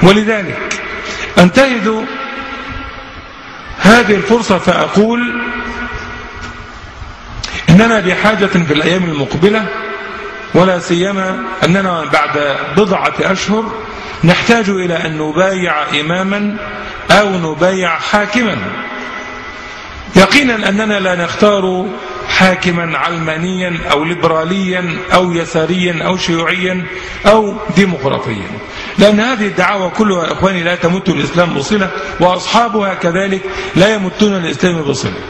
ولذلك أنتهز هذه الفرصة فأقول إننا بحاجة في الأيام المقبلة، ولا سيما أننا بعد بضعة أشهر نحتاج إلى أن نبايع إماما أو نبايع حاكما. يقينا أننا لا نختار حاكما علمانيا أو ليبراليا أو يساريا أو شيوعيا أو ديمقراطيا، لأن هذه الدعاوى كلها إخواني لا تمت الإسلام بصلة، وأصحابها كذلك لا يمتون الإسلام بصلة.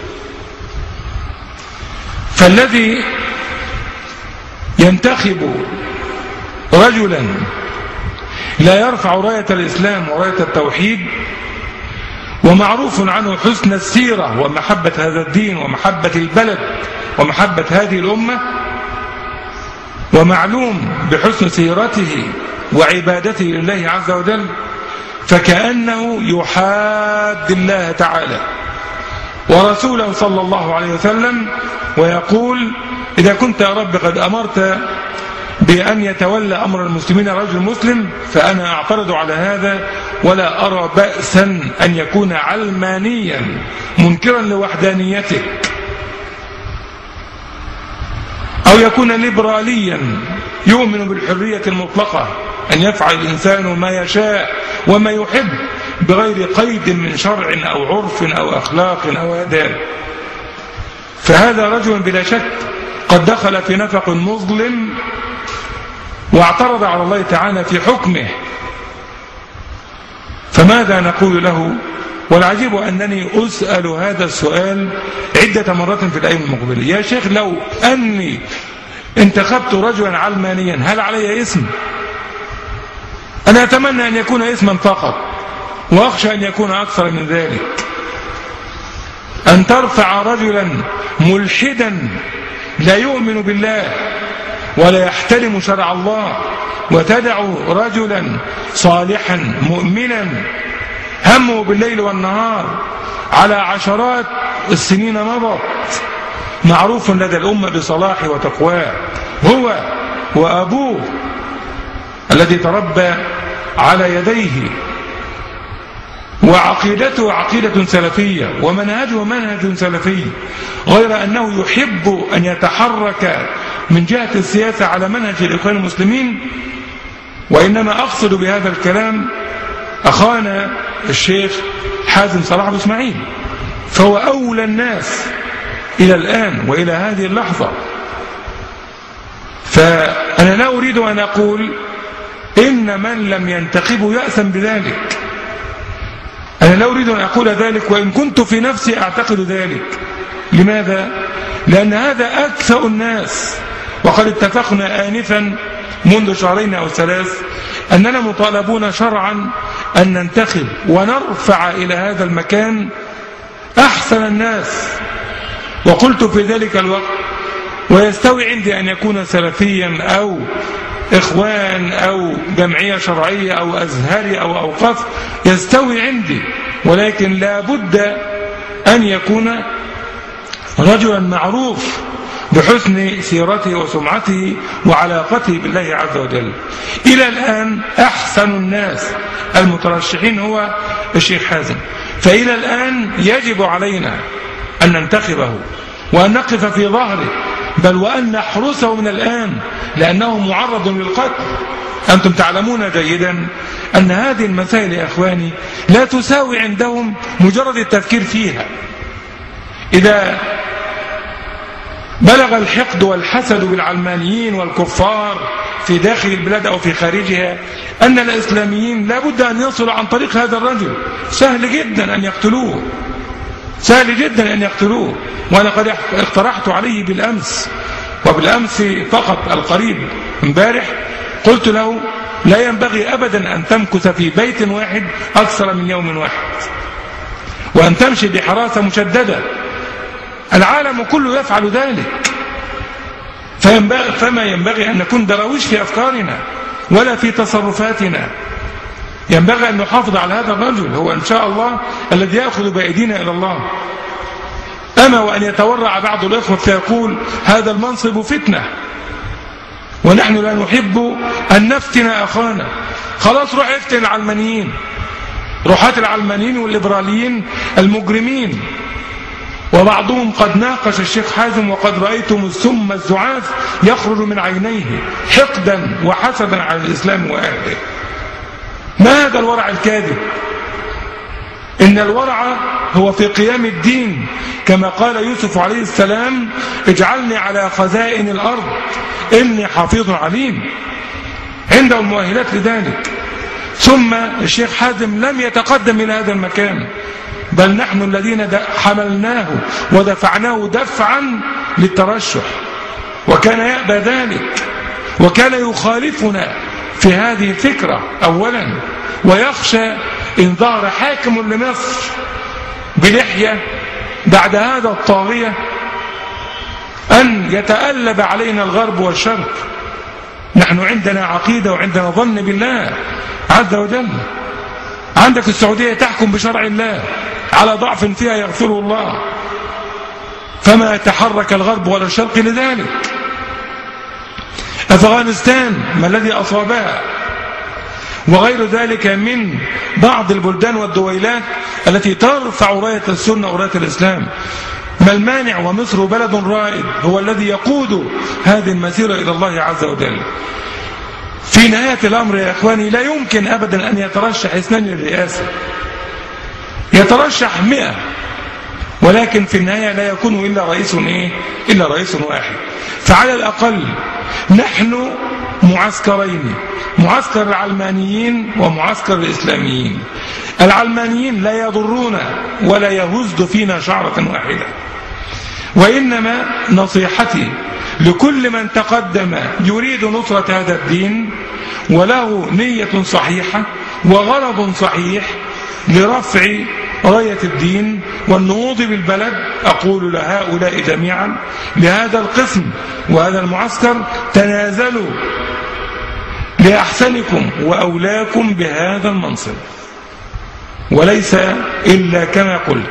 فالذي ينتخب رجلا لا يرفع راية الإسلام وراية التوحيد، ومعروف عنه حسن السيرة ومحبة هذا الدين ومحبة البلد ومحبة هذه الأمة، ومعلوم بحسن سيرته وعبادته لله عز وجل، فكأنه يحاد الله تعالى ورسوله صلى الله عليه وسلم، ويقول: إذا كنت يا رب قد أمرت بأن يتولى أمر المسلمين رجل مسلم فأنا أعترض على هذا، ولا أرى بأسا أن يكون علمانيا منكرا لوحدانيتك، أو يكون ليبراليا يؤمن بالحرية المطلقة أن يفعل الإنسان ما يشاء وما يحب بغير قيد من شرع أو عرف أو أخلاق أو آداب. فهذا رجل بلا شك قد دخل في نفق مظلم واعترض على الله تعالى في حكمه، فماذا نقول له؟ والعجيب أنني أسأل هذا السؤال عدة مرات في الأيام المقبلة: يا شيخ، لو أني انتخبت رجلا علمانيا هل علي اسم؟ أنا أتمنى أن يكون اسما فقط، وأخشى أن يكون أكثر من ذلك. أن ترفع رجلا ملحدا لا يؤمن بالله ولا يحترم شرع الله، وتدع رجلا صالحا مؤمنا همه بالليل والنهار على عشرات السنين مضت، معروف لدى الأمة بصلاحه وتقواه، هو وأبوه الذي تربى على يديه، وعقيدته عقيدة سلفية ومنهجه منهج سلفي، غير أنه يحب أن يتحرك من جهة السياسة على منهج الإخوان المسلمين. وإنما أقصد بهذا الكلام أخانا الشيخ حازم صلاح أبو إسماعيل، فهو أولى الناس إلى الآن وإلى هذه اللحظة. فأنا لا أريد أن أقول إن من لم ينتخبه يأثم بذلك، أنا لا أريد أن أقول ذلك، وإن كنت في نفسي أعتقد ذلك. لماذا؟ لأن هذا أكثر الناس، وقد اتفقنا آنفا منذ شهرين أو ثلاث أننا مطالبون شرعا أن ننتخب ونرفع إلى هذا المكان أحسن الناس. وقلت في ذلك الوقت: ويستوي عندي أن يكون سلفيا أو إخوان أو جمعية شرعية أو أزهري أو أوقاف، يستوي عندي، ولكن لا بد أن يكون رجلا معروف بحسن سيرته وسمعته وعلاقته بالله عز وجل. إلى الآن أحسن الناس المترشحين هو الشيخ حازم، فإلى الآن يجب علينا أن ننتخبه وأن نقف في ظهره، بل وأن نحرسه من الآن، لأنه معرض للقتل. أنتم تعلمون جيدا أن هذه المسائل يا إخواني لا تساوي عندهم مجرد التفكير فيها. إذا بلغ الحقد والحسد بالعلمانيين والكفار في داخل البلاد أو في خارجها أن الإسلاميين لا بد أن يصلوا عن طريق هذا الرجل، سهل جدا أن يقتلوه، سهل جدا أن يقتلوه. وأنا قد اقترحت عليه بالأمس، وبالأمس فقط القريب امبارح قلت له: لا ينبغي أبدا أن تمكث في بيت واحد أكثر من يوم واحد، وأن تمشي بحراسة مشددة. العالم كله يفعل ذلك، فما ينبغي أن نكون دراويش في أفكارنا ولا في تصرفاتنا. ينبغي أن نحافظ على هذا الرجل، هو إن شاء الله الذي يأخذ بأيدينا إلى الله. أما وأن يتورع بعض الإخوة فيقول: هذا المنصب فتنة، ونحن لا نحب أن نفتن أخانا، خلاص روح افتن العلمانيين، روحات العلمانيين والليبراليين المجرمين. وبعضهم قد ناقش الشيخ حازم وقد رأيتم السم الزعاف يخرج من عينيه حقدا وحسدا على الإسلام وأهله. ما هذا الورع الكاذب؟ إن الورع هو في قيام الدين، كما قال يوسف عليه السلام: اجعلني على خزائن الأرض إني حفيظ عليم. عنده المؤهلات لذلك. ثم الشيخ حازم لم يتقدم إلى هذا المكان، بل نحن الذين حملناه ودفعناه دفعا للترشح، وكان يأبى ذلك، وكان يخالفنا في هذه الفكرة أولا، ويخشى إن ظهر حاكم لمصر بلحية بعد هذا الطاغية أن يتألب علينا الغرب والشرق. نحن عندنا عقيدة وعندنا ظن بالله عز وجل. عندك السعودية تحكم بشرع الله، على ضعف فيها يغفره الله، فما يتحرك الغرب ولا الشرق لذلك. أفغانستان ما الذي أصابها، وغير ذلك من بعض البلدان والدويلات التي ترفع راية السنة وراية الإسلام. ما المانع ومصر بلد رائد هو الذي يقود هذه المسيرة إلى الله عز وجل. في نهاية الأمر يا إخواني لا يمكن أبدا أن يترشح 2 للرئاسة، يترشح 100، ولكن في النهاية لا يكون إلا رئيس إلا رئيس واحد. فعلى الأقل نحن معسكرين، معسكر العلمانيين ومعسكر الإسلاميين. العلمانيين لا يضرون ولا يهز فينا شعرة واحدة، وإنما نصيحتي لكل من تقدم يريد نصرة هذا الدين وله نية صحيحة وغرض صحيح لرفع راية الدين والنهوض بالبلد، أقول لهؤلاء جميعا، لهذا القسم وهذا المعسكر: تنازلوا لأحسنكم وأولاكم بهذا المنصب، وليس إلا كما قلت.